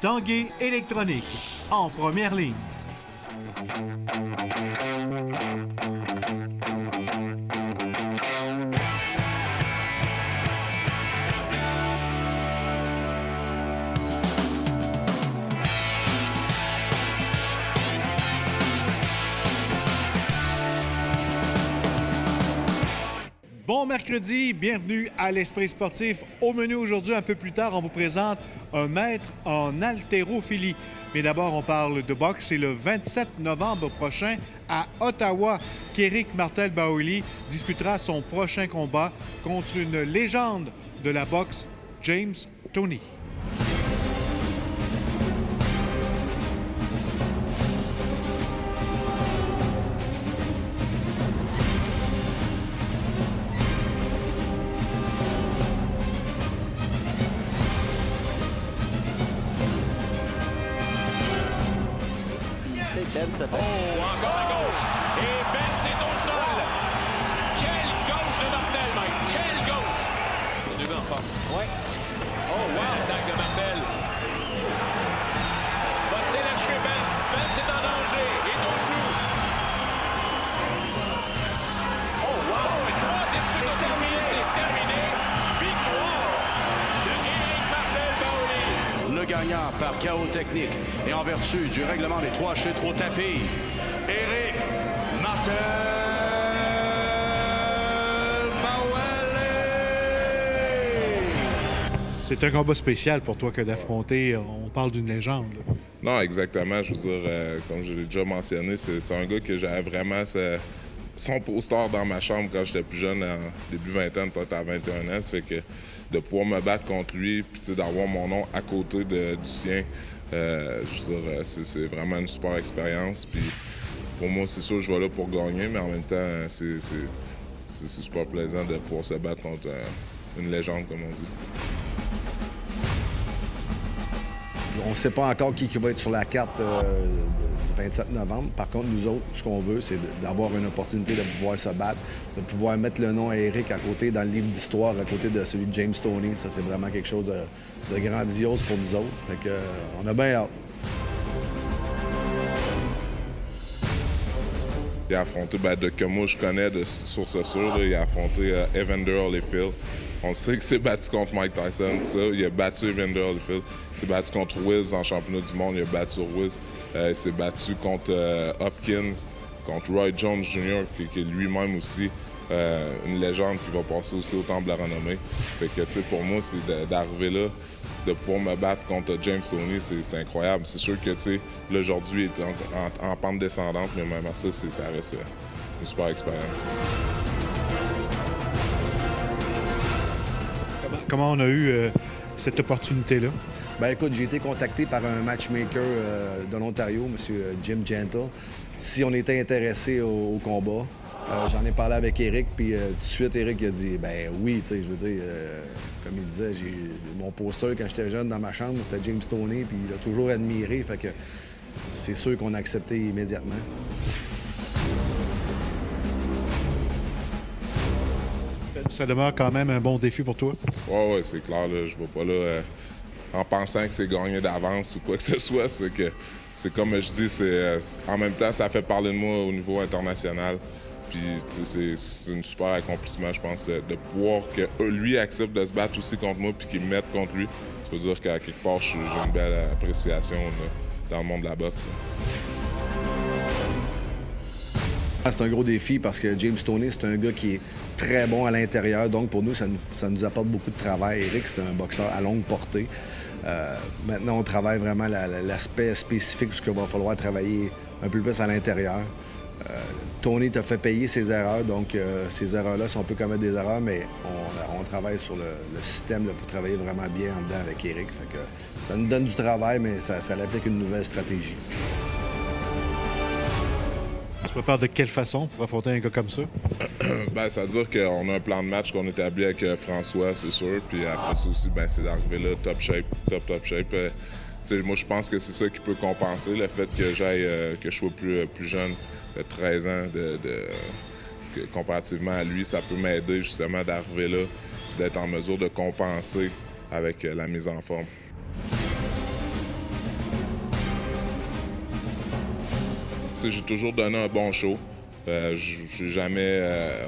Tanguay électronique, en première ligne. Bon mercredi, bienvenue à l'Esprit sportif. Au menu aujourd'hui, un peu plus tard, on vous présente un maître en haltérophilie. Mais d'abord, on parle de boxe. C'est le 27 novembre prochain à Ottawa qu'Éric Martel-Baouli disputera son prochain combat contre une légende de la boxe, James Toney. Oh, encore à gauche. Et Ben, c'est au sol. Quelle gauche de Martel, Mike. Quelle gauche. Les deux gars en force. Ouais. Oh, wow. L'attaque de Martel. Va-t-il achever Ben? Ben, c'est en danger. Il est au genou. Oh, wow. Le troisième chute a terminé. C'est terminé. Victoire de Éric Martel-Baouli. Le gagnant par chaos technique et en vertu du règlement des 3 chutes au tapis, Éric Martel-Baouli. C'est un combat spécial pour toi que d'affronter, on parle d'une légende. Là. Non, exactement. Je veux dire, comme je l'ai déjà mentionné, c'est un gars que j'avais vraiment son poster dans ma chambre quand j'étais plus jeune, en début vingtaine, peut-être à 21 ans. Ça fait que de pouvoir me battre contre lui, puis d'avoir mon nom à côté du sien, je veux dire, c'est vraiment une super expérience. Puis pour moi, c'est sûr que je vais là pour gagner, mais en même temps, c'est super plaisant de pouvoir se battre contre une légende, comme on dit. On ne sait pas encore qui va être sur la carte du 27 novembre. Par contre, nous autres, ce qu'on veut, c'est d'avoir une opportunité de pouvoir se battre, de pouvoir mettre le nom à Éric à côté dans le livre d'histoire, à côté de celui de James Toney. Ça, c'est vraiment quelque chose de grandiose pour nous autres. Fait que, on a bien hâte. Il a affronté, de que moi je connais de source sûre, il a affronté Evander Holyfield. On sait qu'il s'est battu contre Mike Tyson, ça. Il a battu Evander Holyfield. Il s'est battu contre Wiz en championnat du monde. Il a battu Wiz. Il s'est battu contre Hopkins, contre Roy Jones Jr., qui est lui-même aussi une légende qui va passer aussi au Temple de la Renommée. Ça fait que, tu sais, pour moi, c'est d'arriver là, de pouvoir me battre contre James Toney, c'est incroyable. C'est sûr que, tu sais, là, aujourd'hui, il est en pente descendante, mais même à ça, ça reste une super expérience. Comment on a eu cette opportunité-là? Ben écoute, j'ai été contacté par un matchmaker de l'Ontario, M. Jim Gentle, si on était intéressé au combat. J'en ai parlé avec Éric, puis tout de suite, Éric a dit, ben oui, tu sais, je veux dire, comme il disait, mon poster quand j'étais jeune dans ma chambre, c'était James Toney, puis il a toujours admiré, fait que c'est sûr qu'on a accepté immédiatement. Ça demeure quand même un bon défi pour toi? Oui, c'est clair. Là, je ne vais pas là en pensant que c'est gagné d'avance ou quoi que ce soit. C'est comme je dis, en même temps, ça fait parler de moi au niveau international. Puis c'est un super accomplissement, je pense, de pouvoir que lui accepte de se battre aussi contre moi puis qu'il me mette contre lui. Ça veut dire qu'à quelque part, j'ai une belle appréciation dans le monde de la boxe. C'est un gros défi parce que James Toney, c'est un gars qui est très bon à l'intérieur. Donc, pour nous, ça nous apporte beaucoup de travail. Éric, c'est un boxeur à longue portée. Maintenant, on travaille vraiment l'aspect spécifique où il va falloir travailler un peu plus à l'intérieur. Toney t'a fait payer ses erreurs. Donc, ces erreurs-là, si on peut commettre des erreurs, mais on travaille sur le système là, pour travailler vraiment bien en dedans avec Éric. Fait que ça nous donne du travail, mais ça implique une nouvelle stratégie. Tu te prépares de quelle façon pour affronter un gars comme ça? Ça veut dire qu'on a un plan de match qu'on établit avec François, c'est sûr. Puis après ça aussi, c'est d'arriver là, top shape. Moi, je pense que c'est ça qui peut compenser le fait que que je sois plus jeune, de 13 ans, comparativement à lui. Ça peut m'aider justement d'arriver là, d'être en mesure de compenser avec la mise en forme. sais, j'ai toujours donné un bon show. J'ai jamais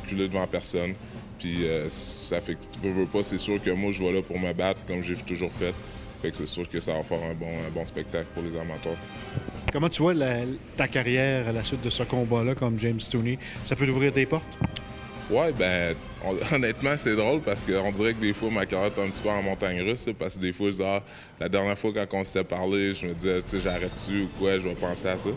reculé devant personne. Puis ça fait que tu veux pas, c'est sûr que moi, je vais là pour me battre comme j'ai toujours fait. Fait que c'est sûr que ça va faire un bon spectacle pour les amateurs. Comment tu vois ta carrière à la suite de ce combat-là comme James Toney? Ça peut t'ouvrir des portes? Ouais, ben, honnêtement, c'est drôle parce qu'on dirait que des fois, ma carrière est un petit peu en montagne russe. Parce que des fois, je dis, la dernière fois quand on s'était parlé, je me disais, tu sais, j'arrête-tu ou quoi, je vais penser à ça.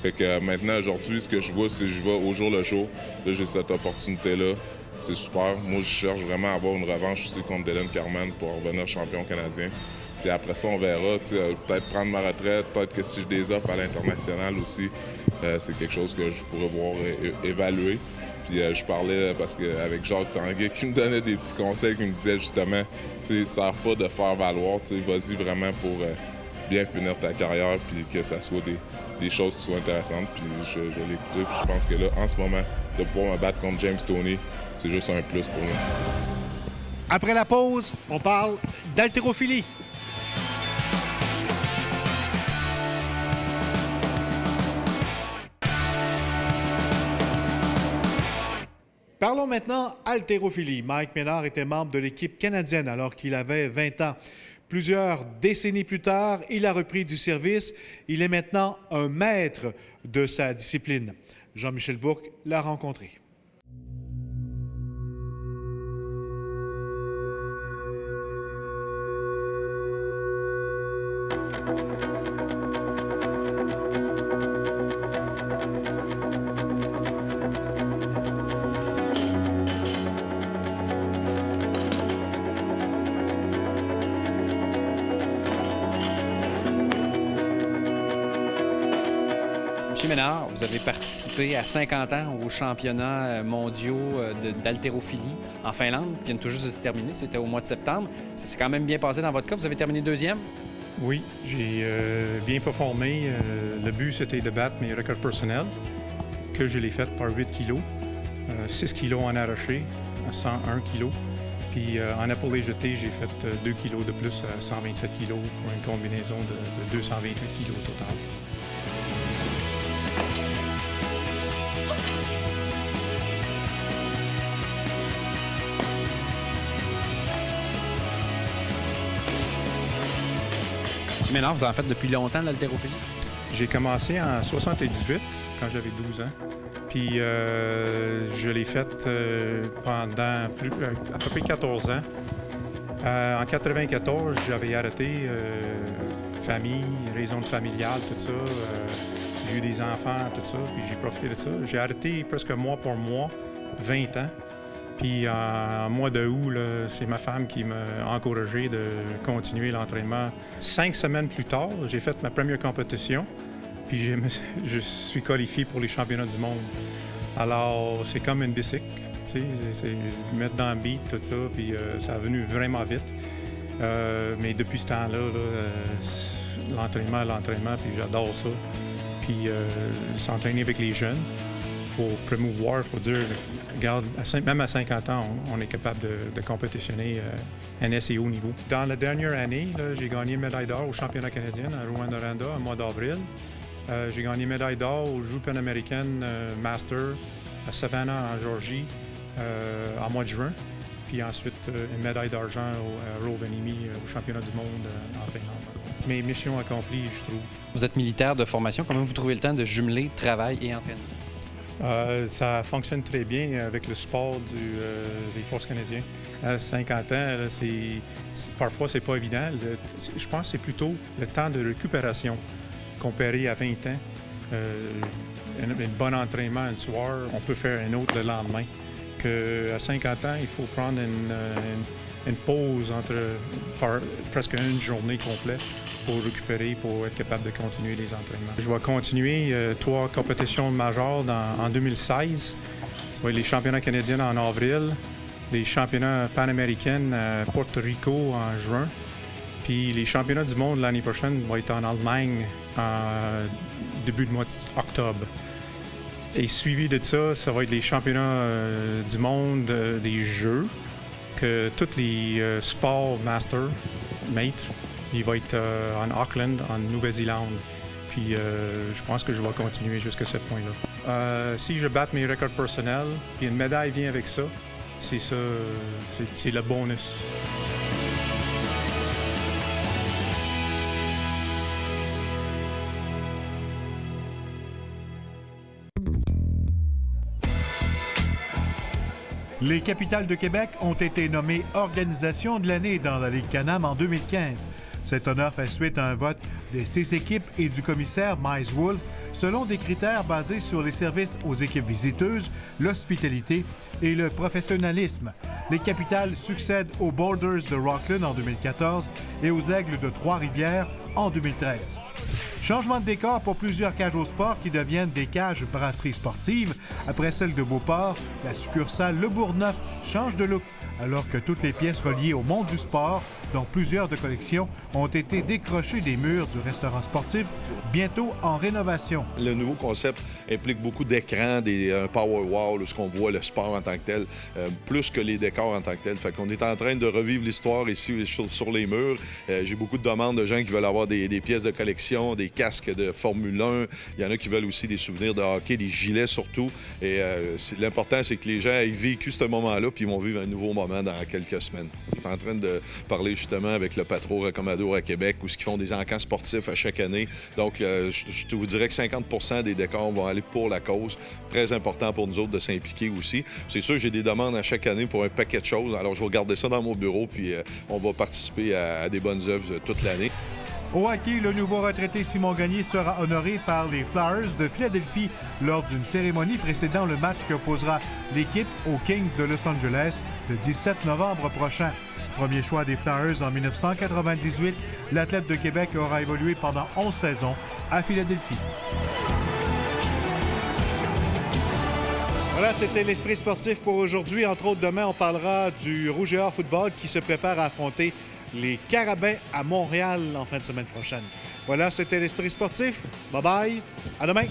Fait que maintenant, aujourd'hui, ce que je vois, c'est que je vais au jour le jour. Là, j'ai cette opportunité-là. C'est super. Moi, je cherche vraiment à avoir une revanche aussi contre Dylan Carman pour revenir champion canadien. Puis après ça, on verra. Peut-être prendre ma retraite, peut-être que si j'ai des offres à l'international aussi, c'est quelque chose que je pourrais voir évaluer. Puis je parlais parce qu'avec Jacques Tanguay qui me donnait des petits conseils, qui me disait justement, tu sais, sert pas de faire valoir, tu sais, vas-y vraiment pour bien finir ta carrière, puis que ça soit des choses qui soient intéressantes. Puis je l'ai écouté, puis je pense que là, en ce moment, de pouvoir me battre contre James Toney, c'est juste un plus pour moi. Après la pause, on parle d'haltérophilie. Parlons maintenant haltérophilie. Mike Ménard était membre de l'équipe canadienne alors qu'il avait 20 ans. Plusieurs décennies plus tard, il a repris du service. Il est maintenant un maître de sa discipline. Jean-Michel Bourque l'a rencontré. Monsieur Ménard, vous avez participé à 50 ans aux championnats mondiaux d'haltérophilie en Finlande, qui viennent tout juste de se terminer. C'était au mois de septembre. Ça s'est quand même bien passé dans votre cas. Vous avez terminé deuxième? Oui, j'ai bien performé. Le but, c'était de battre mes records personnels, que je l'ai fait par 8 kilos. 6 kilos en arraché, à 101 kilos. Puis en épaulé jeté, j'ai fait 2 kilos de plus à 127 kilos pour une combinaison de 228 kilos au total. Ménard, vous en faites depuis longtemps l'haltérophilie? J'ai commencé en 78, quand j'avais 12 ans. Puis je l'ai faite pendant à peu près 14 ans. En 94, j'avais arrêté, famille, raisons familiales, tout ça. J'ai eu des enfants, tout ça, puis j'ai profité de ça. J'ai arrêté presque mois pour mois, 20 ans. Puis en mois d'août, c'est ma femme qui m'a encouragé de continuer l'entraînement. 5 semaines plus tard, j'ai fait ma première compétition, puis je suis qualifié pour les championnats du monde. Alors, c'est comme une bicycle, tu sais, c'est mettre dans le beat, tout ça, puis ça est venu vraiment vite. Mais depuis ce temps-là, l'entraînement, puis j'adore ça. Puis s'entraîner avec les jeunes pour promouvoir, pour dire, regarde, même à 50 ans, on est capable de compétitionner à un assez haut niveau. Dans la dernière année, j'ai gagné une médaille d'or au championnat canadien à Rouyn-Noranda en mois d'avril. J'ai gagné une médaille d'or aux Jeux panaméricaines Master à Savannah, en Géorgie, en mois de juin. Puis ensuite, une médaille d'argent à Rovaniemi au championnat du monde en Finlande. Mes missions accomplies, je trouve. Vous êtes militaire de formation. Comment vous trouvez le temps de jumeler travail et entraînement? Ça fonctionne très bien avec le support des Forces canadiennes. À 50 ans, parfois, c'est pas évident. Je pense que c'est plutôt le temps de récupération comparé à 20 ans. Un bon entraînement un soir, on peut faire un autre le lendemain. À 50 ans, il faut prendre une pause entre presque une journée complète pour récupérer, pour être capable de continuer les entraînements. Je vais continuer 3 compétitions majeures en 2016. Oui, les championnats canadiens en avril, les championnats panaméricains à Porto Rico en juin, puis les championnats du monde l'année prochaine vont être en Allemagne en début de mois d'octobre. Et suivi de ça, ça va être les championnats du monde des Jeux, que tous les sports master, maîtres, il va être en Auckland, en Nouvelle-Zélande. Puis je pense que je vais continuer jusqu'à ce point-là. Si je batte mes records personnels, puis une médaille vient avec ça, c'est ça, c'est le bonus. Les Capitales de Québec ont été nommées Organisation de l'année dans la Ligue Can-Am en 2015. Cet honneur fait suite à un vote des 6 équipes et du commissaire Miles Wolfe selon des critères basés sur les services aux équipes visiteuses, l'hospitalité et le professionnalisme. Les Capitales succèdent aux Boulders de Rockland en 2014 et aux Aigles de Trois-Rivières en 2013. Changement de décor pour plusieurs cages au sport qui deviennent des cages brasseries sportives. Après celle de Beauport, la succursale Le Bourgneuf change de look, alors que toutes les pièces reliées au monde du sport, dont plusieurs de collections, ont été décrochées des murs du restaurant sportif, bientôt en rénovation. Le nouveau concept implique beaucoup d'écrans, un power wall, où ce qu'on voit le sport en tant que tel, plus que les décors en tant que tel. Fait qu'on est en train de revivre l'histoire ici sur les murs. J'ai beaucoup de demandes de gens qui veulent avoir des pièces de collection, des casques de Formule 1. Il y en a qui veulent aussi des souvenirs de hockey, des gilets surtout. Et l'important, c'est que les gens aient vécu ce moment-là, puis ils vont vivre un nouveau moment dans quelques semaines. On est en train de parler justement avec le Patro Rocamadour à Québec, où ils font des encans sportifs à chaque année. Donc, je vous dirais que 50% des décors vont aller pour la cause. Très important pour nous autres de s'impliquer aussi. C'est sûr, j'ai des demandes à chaque année pour un paquet de choses. Alors, je vais garder ça dans mon bureau, puis on va participer à des bonnes œuvres toute l'année. Au hockey, le nouveau retraité Simon Gagné sera honoré par les Flyers de Philadelphie lors d'une cérémonie précédant le match qui opposera l'équipe aux Kings de Los Angeles le 17 novembre prochain. Premier choix des Flyers en 1998, l'athlète de Québec aura évolué pendant 11 saisons à Philadelphie. Voilà, c'était l'Esprit sportif pour aujourd'hui. Entre autres, demain, on parlera du Rouge et Or football qui se prépare à affronter les Carabins à Montréal en fin de semaine prochaine. Voilà, c'était l'Esprit sportif. Bye-bye. À demain.